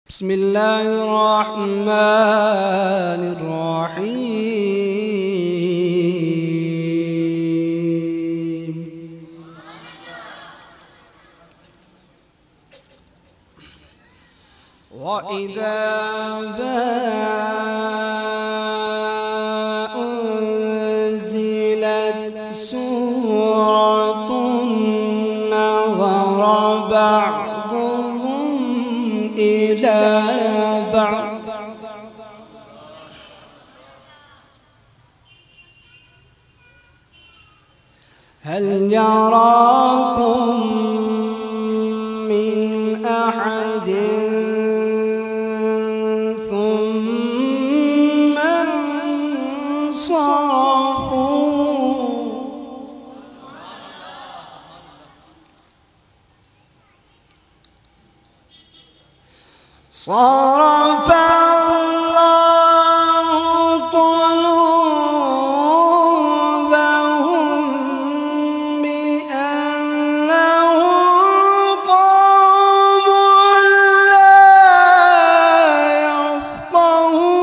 بسم الله الرحمن الرحيم. وإذا أنزلت سورة نظر بعضهم إلى بعض هل يراكم من أحد ثم انصرفوا صرف الله قلوبهم بأنهم قوم لا يفقهون.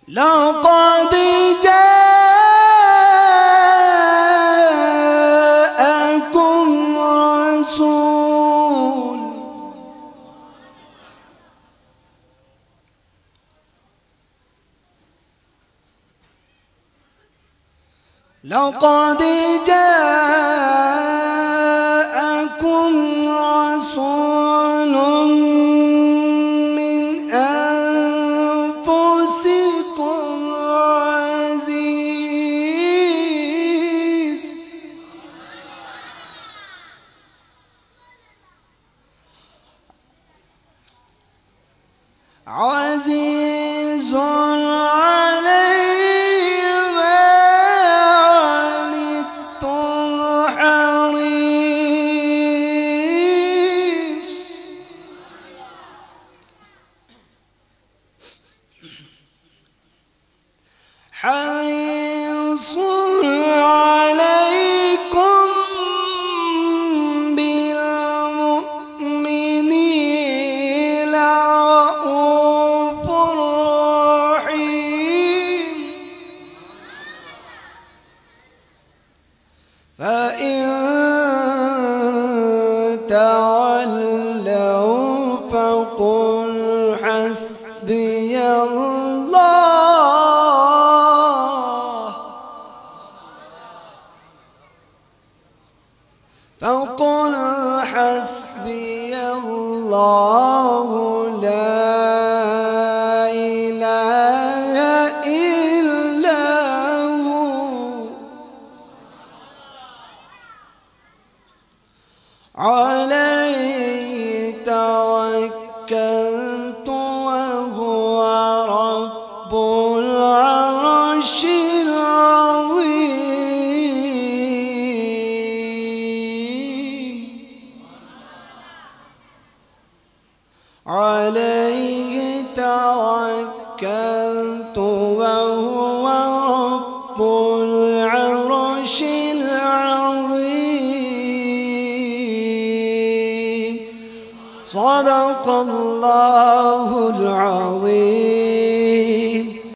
لقد جاءكم رسول من أنفسكم عزيز عليه ما عنتم حريص عليكم بالمؤمنين رؤوف رحيم. فإن تولوا فقل حسبي الله فقل حسبي الله لا إله إلا هو عليه توكلت وهو رب العرش العظيم. عليه توكلت وهو رب العرش العظيم. صدق الله العظيم.